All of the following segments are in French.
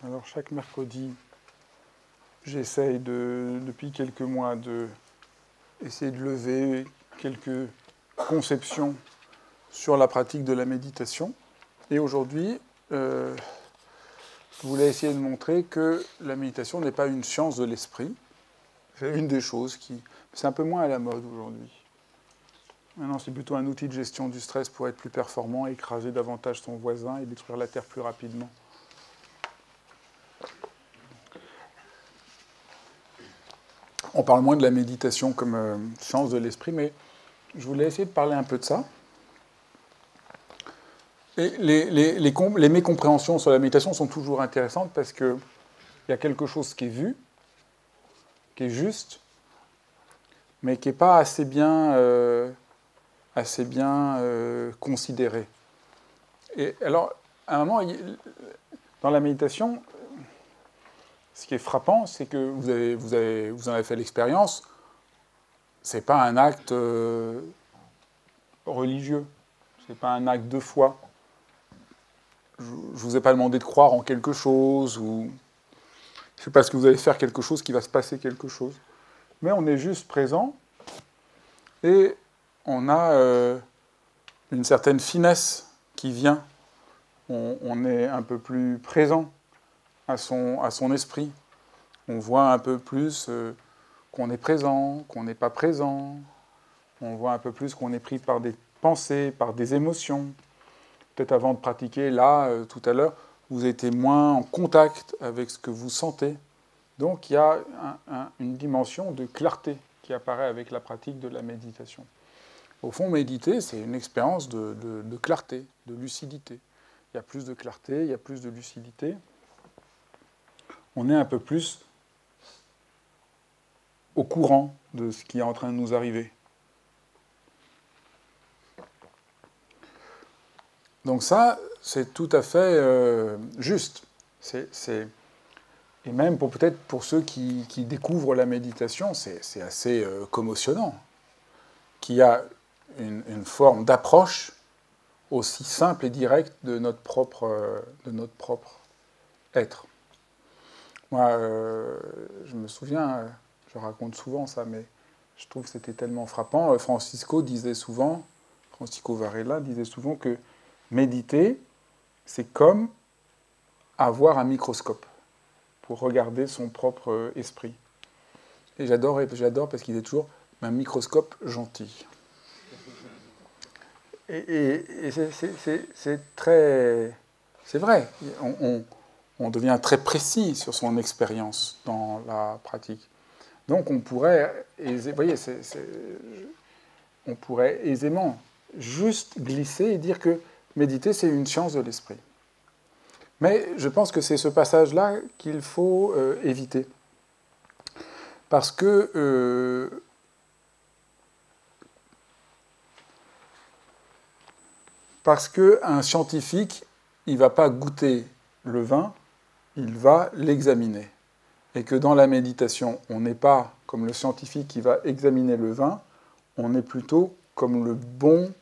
Alors chaque mercredi, j'essaye depuis quelques mois essayer de lever quelques conceptions sur la pratique de la méditation. Et aujourd'hui, je voulais essayer de montrer que la méditation n'est pas une science de l'esprit. C'est une des choses qui... C'est un peu moins à la mode aujourd'hui. Maintenant, c'est plutôt un outil de gestion du stress pour être plus performant, écraser davantage son voisin et détruire la Terre plus rapidement. On parle moins de la méditation comme science de l'esprit, mais je voulais essayer de parler un peu de ça. Et les mécompréhensions sur la méditation sont toujours intéressantes parce qu'il y a quelque chose qui est vu, qui est juste, mais qui n'est pas assez bien considéré. Et alors, à un moment, dans la méditation, ce qui est frappant, c'est que vous en avez fait l'expérience, ce n'est pas un acte religieux, ce n'est pas un acte de foi. Je ne vous ai pas demandé de croire en quelque chose, ou c'est parce que vous allez faire quelque chose qu'il va se passer quelque chose. Mais on est juste présent, et on a une certaine finesse qui vient. On est un peu plus présent à son esprit. On voit un peu plus qu'on est présent, qu'on n'est pas présent. On voit un peu plus qu'on est pris par des pensées, par des émotions. Peut-être avant de pratiquer, là, tout à l'heure, vous étiez moins en contact avec ce que vous sentez. Donc il y a une dimension de clarté qui apparaît avec la pratique de la méditation. Au fond, méditer, c'est une expérience de clarté, de lucidité. Il y a plus de clarté, il y a plus de lucidité. On est un peu plus au courant de ce qui est en train de nous arriver. Donc ça, c'est tout à fait juste. Et même peut-être pour ceux qui découvrent la méditation, c'est assez commotionnant. Qu'il y a une forme d'approche aussi simple et directe de notre propre être. Moi, je me souviens, je raconte souvent ça, mais je trouve que c'était tellement frappant. Francisco Varela disait souvent que méditer, c'est comme avoir un microscope pour regarder son propre esprit. Et j'adore parce qu'il est toujours un microscope gentil. Et c'est très... C'est vrai, on devient très précis sur son expérience dans la pratique. Donc on pourrait, on pourrait aisément juste glisser et dire que méditer, c'est une science de l'esprit. Mais je pense que c'est ce passage-là qu'il faut éviter. Parce que un scientifique, il ne va pas goûter le vin, il va l'examiner. Et que dans la méditation, on n'est pas comme le scientifique qui va examiner le vin, on est plutôt comme le bon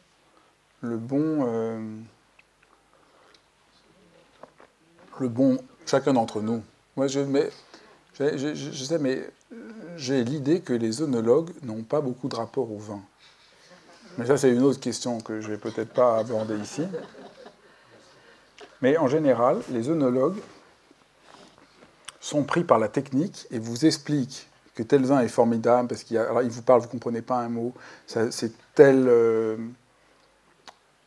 chacun d'entre nous. Moi, je sais, mais j'ai l'idée que les œnologues n'ont pas beaucoup de rapport au vin. Mais ça, c'est une autre question que je ne vais peut-être pas aborder ici. Mais en général, les œnologues sont pris par la technique et vous expliquent que tel vin est formidable, parce qu'ils vous parlent, vous ne comprenez pas un mot, c'est tel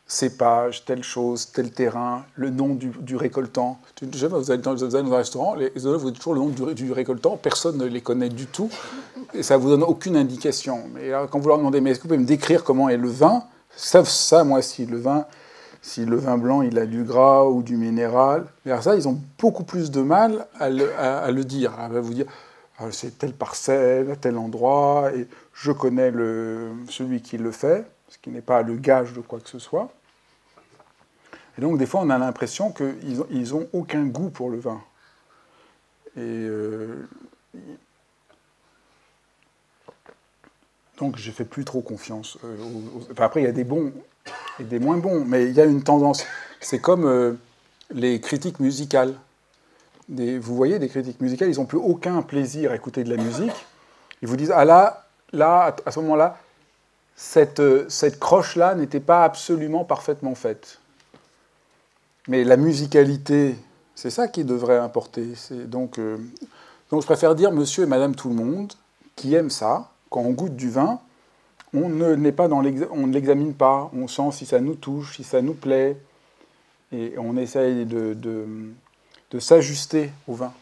cépage, telle chose, tel terrain, le nom du récoltant. Vous allez dans un restaurant, les œnologues vous dites toujours le nom du récoltant, personne ne les connaît du tout, et ça ne vous donne aucune indication. Mais alors, quand vous leur demandez, mais est-ce que vous pouvez me décrire comment est le vin, ça, moi, si le vin blanc, il a du gras ou du minéral, et alors ça, ils ont beaucoup plus de mal à le dire. Elle va vous dire, c'est telle parcelle, tel endroit, et je connais celui qui le fait, ce qui n'est pas le gage de quoi que ce soit. Et donc, des fois, on a l'impression qu'ils n'ont aucun goût pour le vin. Et donc, je ne fais plus trop confiance. Enfin, après, il y a des bons et des moins bons, mais il y a une tendance. C'est comme les critiques musicales. vous voyez, des critiques musicales, ils n'ont plus aucun plaisir à écouter de la musique. Ils vous disent, ah là, à ce moment-là, cette croche-là n'était pas absolument parfaitement faite. Mais la musicalité, c'est ça qui devrait importer. Donc je préfère dire monsieur et madame tout le monde qui aiment ça. Quand on goûte du vin, on ne l'examine pas. On sent si ça nous touche, si ça nous plaît. Et on essaye de s'ajuster au vin.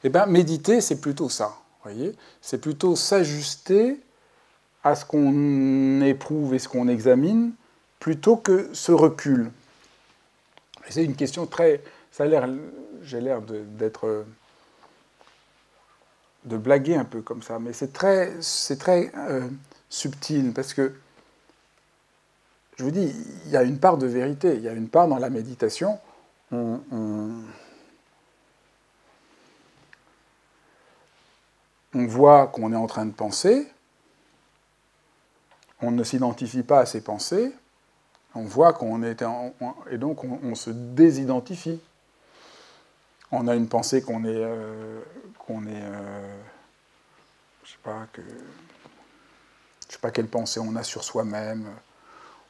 Eh bien, méditer, c'est plutôt ça. Voyez, c'est plutôt s'ajuster à ce qu'on éprouve et ce qu'on examine, plutôt que ce recul. Et c'est une question très... J'ai l'air de blaguer un peu comme ça, mais c'est très subtil, parce que, je vous dis, il y a une part de vérité, il y a une part dans la méditation, on voit qu'on est en train de penser, on ne s'identifie pas à ses pensées, on voit qu'on est... et donc on se désidentifie. On a une pensée qu'on est... je sais pas quelle pensée on a sur soi-même,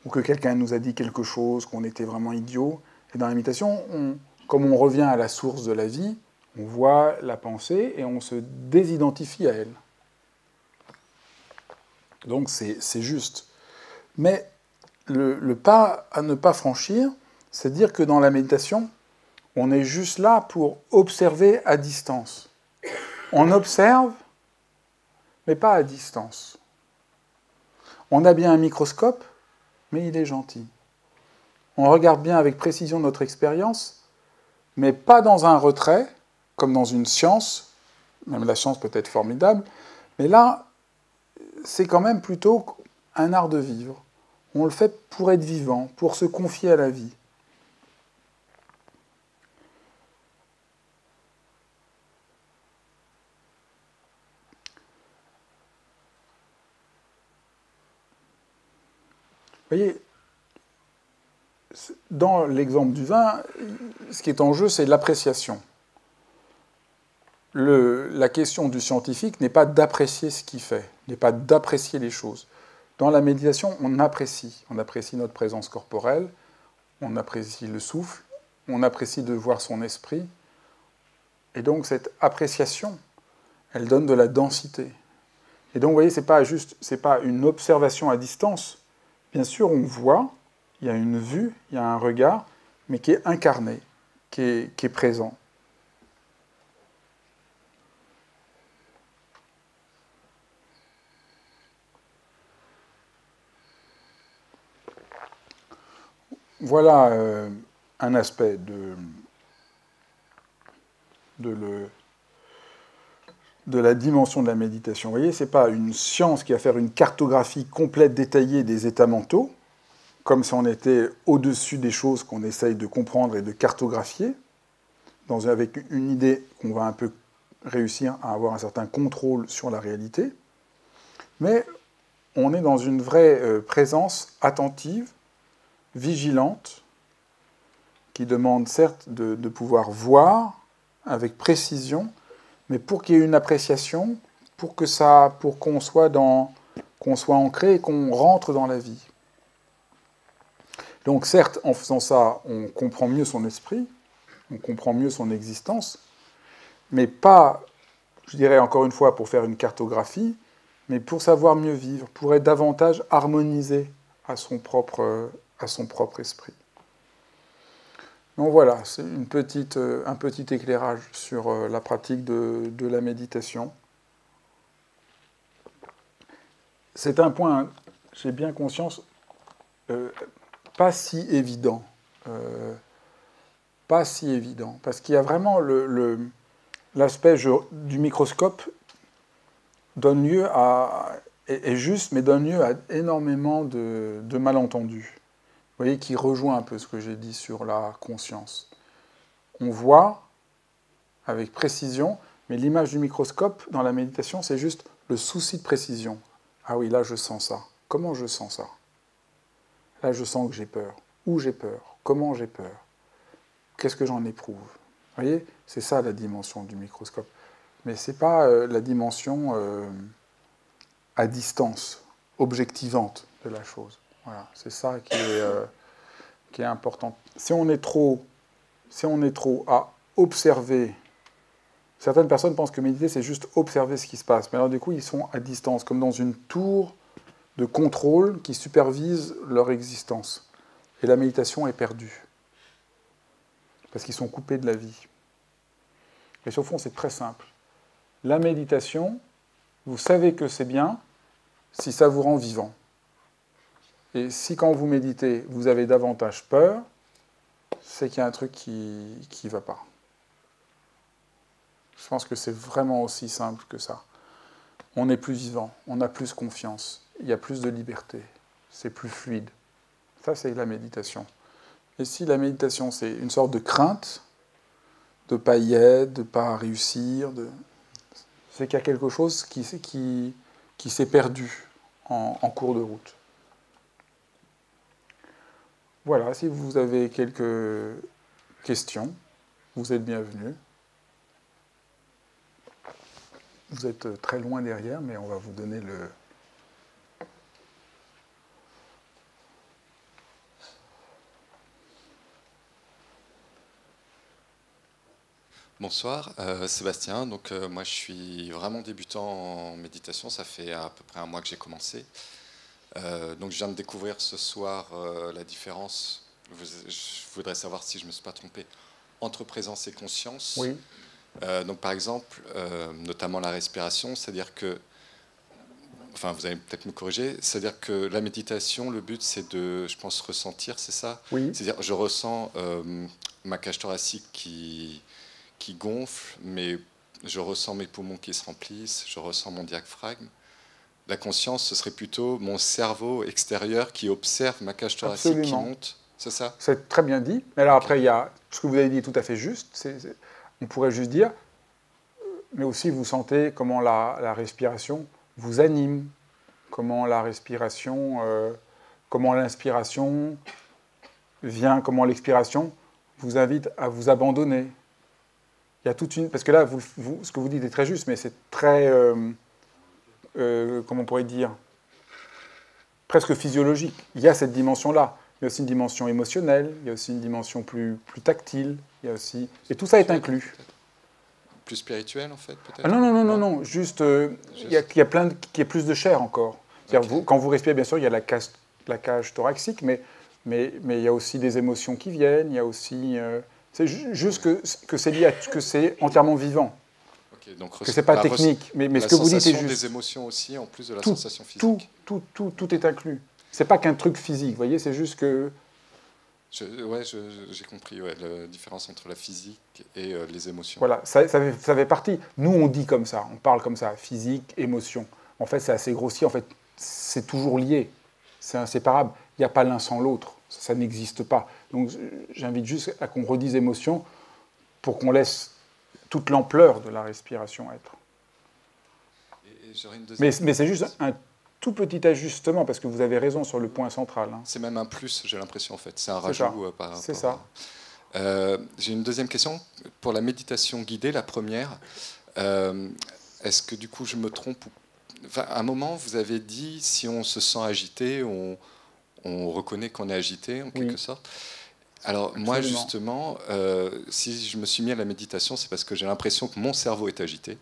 ou que quelqu'un nous a dit quelque chose, qu'on était vraiment idiot. Et dans la méditation, comme on revient à la source de la vie, on voit la pensée et on se désidentifie à elle. Donc c'est juste. Mais le pas à ne pas franchir, c'est dire que dans la méditation, on est juste là pour observer à distance. On observe, mais pas à distance. On a bien un microscope, mais il est gentil. On regarde bien avec précision notre expérience, mais pas dans un retrait, comme dans une science, même la science peut être formidable, mais là, c'est quand même plutôt un art de vivre. On le fait pour être vivant, pour se confier à la vie. Vous voyez, dans l'exemple du vin, ce qui est en jeu, c'est l'appréciation. La question du scientifique n'est pas d'apprécier ce qu'il fait, n'est pas d'apprécier les choses. Dans la méditation, on apprécie. On apprécie notre présence corporelle, on apprécie le souffle, on apprécie de voir son esprit. Et donc cette appréciation, elle donne de la densité. Et donc vous voyez, c'est pas une observation à distance. Bien sûr, on voit, il y a une vue, il y a un regard, mais qui est incarné, qui est présent. Voilà un aspect de la dimension de la méditation. Vous voyez, ce n'est pas une science qui va faire une cartographie complète, détaillée des états mentaux, comme si on était au-dessus des choses qu'on essaye de comprendre et de cartographier, avec une idée qu'on va un peu réussir à avoir un certain contrôle sur la réalité, mais on est dans une vraie présence attentive, vigilante, qui demande certes de pouvoir voir avec précision, mais pour qu'il y ait une appréciation, pour qu'on soit ancré et qu'on rentre dans la vie. Donc certes, en faisant ça, on comprend mieux son esprit, on comprend mieux son existence, mais pas, je dirais encore une fois, pour faire une cartographie, mais pour savoir mieux vivre, pour être davantage harmonisé à son propre esprit. Donc voilà, c'est un petit éclairage sur la pratique de la méditation. C'est un point, j'ai bien conscience, pas si évident. Pas si évident. Parce qu'il y a vraiment l'aspect du microscope donne lieu est juste, mais donne lieu à énormément de malentendus. Vous voyez, qui rejoint un peu ce que j'ai dit sur la conscience. On voit avec précision, mais l'image du microscope dans la méditation, c'est juste le souci de précision. Ah oui, là je sens ça. Comment je sens ça? Là je sens que j'ai peur. Où j'ai peur? Comment j'ai peur? Qu'est-ce que j'en éprouve? Vous voyez, c'est ça la dimension du microscope. Mais ce n'est pas la dimension à distance, objectivante de la chose. Voilà, c'est ça qui est important. Si on est trop à observer, certaines personnes pensent que méditer, c'est juste observer ce qui se passe. Mais alors du coup, ils sont à distance, comme dans une tour de contrôle qui supervise leur existence. Et la méditation est perdue. Parce qu'ils sont coupés de la vie. Et au fond, c'est très simple. La méditation, vous savez que c'est bien si ça vous rend vivant. Et si quand vous méditez, vous avez davantage peur, c'est qu'il y a un truc qui ne va pas. Je pense que c'est vraiment aussi simple que ça. On est plus vivant, on a plus confiance, il y a plus de liberté, c'est plus fluide. Ça, c'est la méditation. Et si la méditation, c'est une sorte de crainte, de ne pas y être, de ne pas réussir, c'est qu'il y a quelque chose qui s'est perdu en cours de route. Voilà, si vous avez quelques questions, vous êtes bienvenus. Vous êtes très loin derrière, mais on va vous donner le... Bonsoir, Sébastien. Donc, moi, je suis vraiment débutant en méditation. Ça fait à peu près un mois que j'ai commencé. Donc, je viens de découvrir ce soir la différence. Je voudrais savoir si je ne me suis pas trompé entre présence et conscience. Oui. Donc, par exemple, notamment la respiration, c'est-à-dire que, enfin, vous allez peut-être me corriger, c'est-à-dire que la méditation, le but, c'est de, je pense, ressentir, c'est ça? Oui. C'est-à-dire, je ressens ma cage thoracique qui gonfle, mais je ressens mes poumons qui se remplissent, je ressens mon diaphragme. La conscience, ce serait plutôt mon cerveau extérieur qui observe ma cage thoracique qui monte, c'est ça? C'est très bien dit. Mais alors après, il y a ce que vous avez dit est tout à fait juste. On pourrait juste dire, mais aussi vous sentez comment la respiration vous anime, comment la respiration, comment l'inspiration vient, comment l'expiration vous invite à vous abandonner. Il y a toute une... Parce que là, ce que vous dites est très juste, mais c'est très... comment on pourrait dire, presque physiologique. Il y a cette dimension-là. Il y a aussi une dimension émotionnelle, il y a aussi une dimension plus tactile, il y a aussi... Et tout ça est inclus. Plus spirituel, en fait, peut-être? Ah non. Juste, il y a qui est plus de chair encore. Okay. Quand vous respirez, bien sûr, il y a la cage thoracique, mais il y a aussi des émotions qui viennent, il y a aussi... c'est juste que c'est lié que c'est entièrement vivant. Okay, donc que c'est pas technique, mais ce que vous dites est juste. Des émotions aussi, en plus de la sensation physique. Tout est inclus. C'est pas qu'un truc physique, vous voyez, c'est juste que... j'ai compris, la différence entre la physique et les émotions. Voilà, ça fait partie. Nous, on dit comme ça, on parle comme ça, physique, émotion. En fait, c'est assez grossier, en fait, c'est toujours lié, c'est inséparable. Il n'y a pas l'un sans l'autre, ça n'existe pas. Donc, j'invite juste à qu'on redise émotion pour qu'on laisse toute l'ampleur de la respiration être. Mais c'est juste un tout petit ajustement, parce que vous avez raison sur le point central. Hein. C'est même un plus, j'ai l'impression, en fait. C'est un rajout par rapport... C'est ça. J'ai une deuxième question. Pour la méditation guidée, la première, est-ce que du coup je me trompe enfin, à un moment, vous avez dit, si on se sent agité, on reconnaît qu'on est agité, en quelque sorte. Alors absolument. Moi, justement, si je me suis mis à la méditation, c'est parce que j'ai l'impression que mon cerveau est agité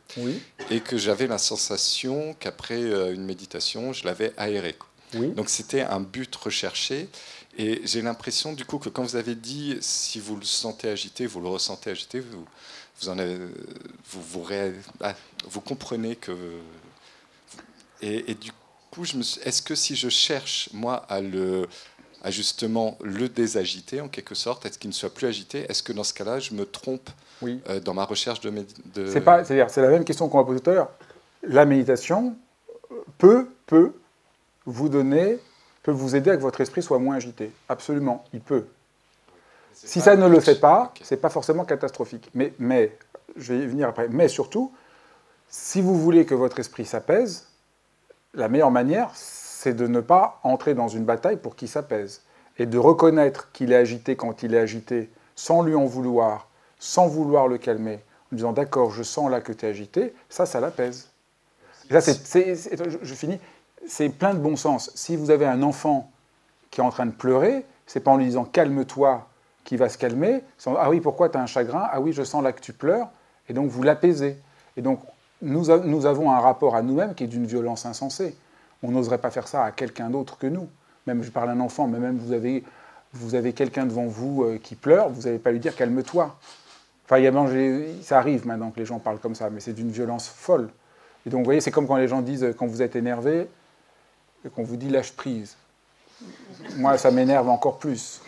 et que j'avais la sensation qu'après une méditation, je l'avais aéré. Donc c'était un but recherché. Et j'ai l'impression, du coup, que quand vous avez dit, si vous le sentez agité, vous le ressentez agité, vous comprenez que... Et du coup, est-ce que si je cherche, moi, à justement le désagiter, en quelque sorte, est-ce qu'il ne soit plus agité, est-ce que dans ce cas-là, je me trompe dans ma recherche de... C'est la même question qu'on va poser tout à l'heure. La méditation peut vous aider à que votre esprit soit moins agité. Absolument, il peut. Si ça ne le fait pas, ce n'est pas forcément catastrophique. Mais, je vais y venir après, mais surtout, si vous voulez que votre esprit s'apaise, la meilleure manière, c'est de ne pas entrer dans une bataille pour qu'il s'apaise. Et de reconnaître qu'il est agité quand il est agité, sans lui en vouloir, sans vouloir le calmer, en disant d'accord, je sens là que tu es agité, ça l'apaise. Et ça, je finis, c'est plein de bon sens. Si vous avez un enfant qui est en train de pleurer, c'est pas en lui disant calme-toi qu'il va se calmer. Ah oui, pourquoi tu as un chagrin? Ah oui, je sens là que tu pleures. Et donc vous l'apaisez. Et donc nous avons un rapport à nous-mêmes qui est d'une violence insensée. On n'oserait pas faire ça à quelqu'un d'autre que nous. Même, je parle d'un enfant, mais même vous avez quelqu'un devant vous qui pleure, vous n'allez pas lui dire calme-toi. Enfin, ça arrive maintenant que les gens parlent comme ça, mais c'est d'une violence folle. Et donc vous voyez, c'est comme quand les gens disent, quand vous êtes énervé, et qu'on vous dit lâche prise. Moi, ça m'énerve encore plus.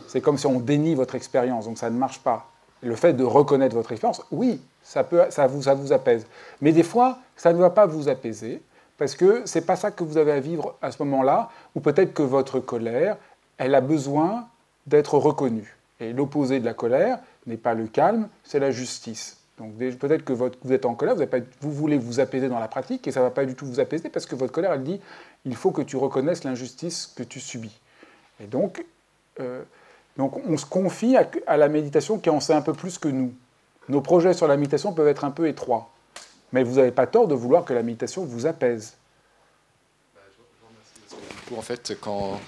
C'est comme si on dénie votre expérience, donc ça ne marche pas. Et le fait de reconnaître votre expérience, oui, ça vous apaise. Mais des fois, ça ne va pas vous apaiser, parce que ce n'est pas ça que vous avez à vivre à ce moment-là, ou peut-être que votre colère, elle a besoin d'être reconnue. Et l'opposé de la colère n'est pas le calme, c'est la justice. Donc peut-être que vous êtes en colère, vous voulez vous apaiser dans la pratique, et ça ne va pas du tout vous apaiser, parce que votre colère, elle dit, il faut que tu reconnaisses l'injustice que tu subis. Et donc on se confie à la méditation qui en sait un peu plus que nous. Nos projets sur la méditation peuvent être un peu étroits. Mais vous n'avez pas tort de vouloir que la méditation vous apaise. Du coup, en fait, quand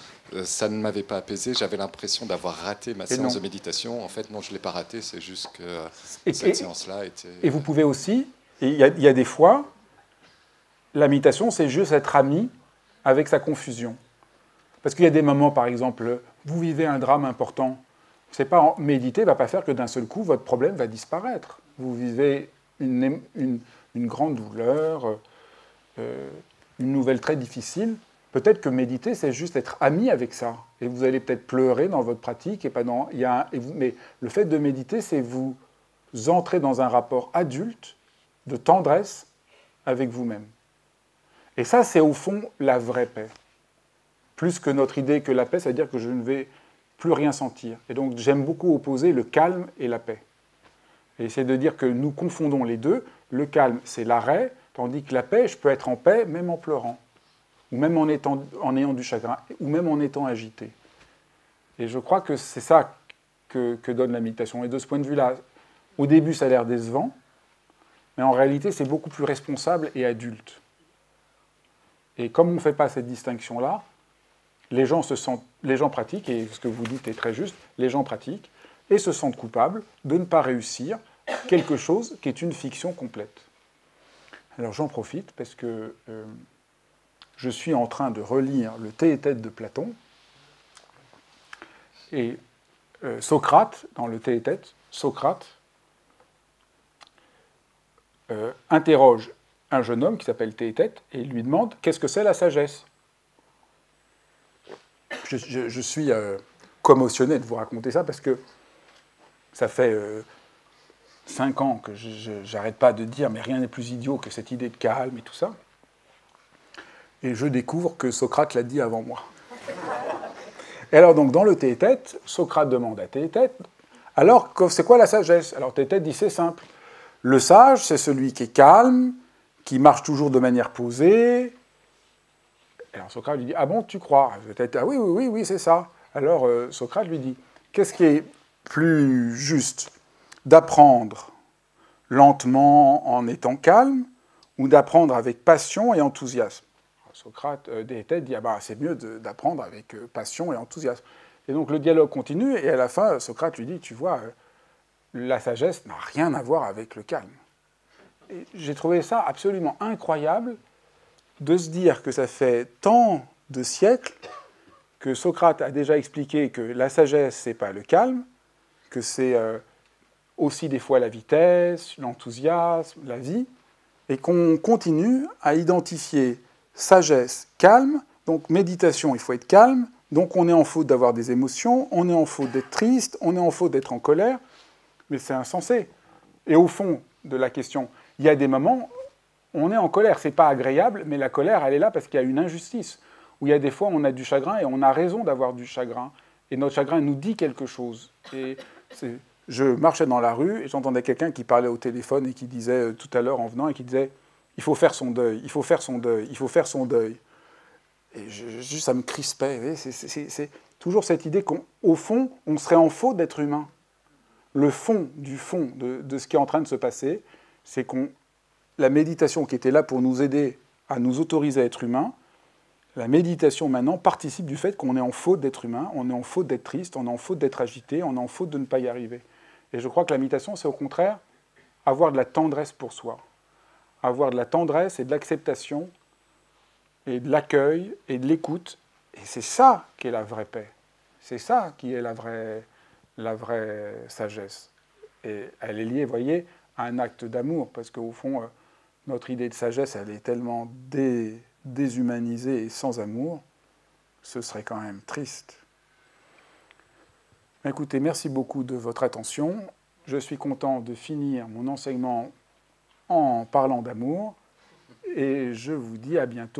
ça ne m'avait pas apaisé, j'avais l'impression d'avoir raté ma séance de méditation. En fait, non, je ne l'ai pas raté, c'est juste que cette séance-là était... Et vous pouvez aussi, il y a des fois, la méditation, c'est juste être ami avec sa confusion. Parce qu'il y a des moments, par exemple, vous vivez un drame important, c'est pas méditer ne va pas faire que d'un seul coup, votre problème va disparaître. Vous vivez une grande douleur, une nouvelle très difficile. Peut-être que méditer, c'est juste être ami avec ça. Et vous allez peut-être pleurer dans votre pratique. Mais le fait de méditer, c'est vous entrer dans un rapport adulte, de tendresse, avec vous-même. Et ça, c'est au fond la vraie paix. Plus que notre idée que la paix, c'est-à-dire que je ne vais plus rien sentir. Et donc, j'aime beaucoup opposer le calme et la paix. Et c'est de dire que nous confondons les deux. Le calme, c'est l'arrêt, tandis que la paix, je peux être en paix même en pleurant, ou même en ayant du chagrin, ou même en étant agité. Et je crois que c'est ça que donne la méditation. Et de ce point de vue-là, au début, ça a l'air décevant, mais en réalité, c'est beaucoup plus responsable et adulte. Et comme on ne fait pas cette distinction-là, les gens pratiquent, et ce que vous dites est très juste, les gens pratiquent, et se sentent coupables de ne pas réussir quelque chose qui est une fiction complète. Alors j'en profite parce que je suis en train de relire le Théétète de Platon, et Socrate, dans le Théétète, Socrate interroge un jeune homme qui s'appelle Théétète, et il lui demande « Qu'est-ce que c'est la sagesse ?» Je suis commotionné de vous raconter ça, parce que ça fait 5 ans que j'arrête pas de dire « mais rien n'est plus idiot que cette idée de calme et tout ça ». Et je découvre que Socrate l'a dit avant moi. Et alors donc dans le Théétète, Socrate demande à Théétète « alors c'est quoi la sagesse ?» Alors Théétète dit « c'est simple. Le sage, c'est celui qui est calme, qui marche toujours de manière posée. » Alors Socrate lui dit « ah bon, tu crois ?» Ah oui, c'est ça. Alors Socrate lui dit « qu'est-ce qui est plus juste, d'apprendre lentement en étant calme ou d'apprendre avec passion et enthousiasme ?» Socrate, Théétète, dit « ah bah, c'est mieux d'apprendre avec passion et enthousiasme. » Et donc le dialogue continue, et à la fin, Socrate lui dit « tu vois, la sagesse n'a rien à voir avec le calme. » Et j'ai trouvé ça absolument incroyable de se dire que ça fait tant de siècles que Socrate a déjà expliqué que la sagesse, ce n'est pas le calme, que c'est aussi des fois la vitesse, l'enthousiasme, la vie, et qu'on continue à identifier sagesse, calme, donc méditation, il faut être calme, donc on est en faute d'avoir des émotions, on est en faute d'être triste, on est en faute d'être en colère, mais c'est insensé. Et au fond de la question, il y a des moments, on est en colère, c'est pas agréable, mais la colère, elle est là parce qu'il y a une injustice. Où il y a des fois, on a du chagrin et on a raison d'avoir du chagrin. Et notre chagrin nous dit quelque chose. Et je marchais dans la rue et j'entendais quelqu'un qui parlait au téléphone et qui disait tout à l'heure en venant, et qui disait « il faut faire son deuil, il faut faire son deuil, il faut faire son deuil ». Et juste, ça me crispait. C'est toujours cette idée qu'au fond, on serait en faute d'être humain. le fond de ce qui est en train de se passer, c'est que la méditation qui était là pour nous aider à nous autoriser à être humains, la méditation maintenant participe du fait qu'on est en faute d'être humain, on est en faute d'être triste, on est en faute d'être agité, on est en faute de ne pas y arriver. Et je crois que la méditation, c'est au contraire avoir de la tendresse pour soi. Avoir de la tendresse et de l'acceptation, et de l'accueil, et de l'écoute. Et c'est ça qui est la vraie paix. C'est ça qui est la vraie sagesse. Et elle est liée, vous voyez, à un acte d'amour, parce qu'au fond, notre idée de sagesse, elle est tellement déshumanisée et sans amour, ce serait quand même triste. Écoutez, merci beaucoup de votre attention. Je suis content de finir mon enseignement en parlant d'amour, et je vous dis à bientôt.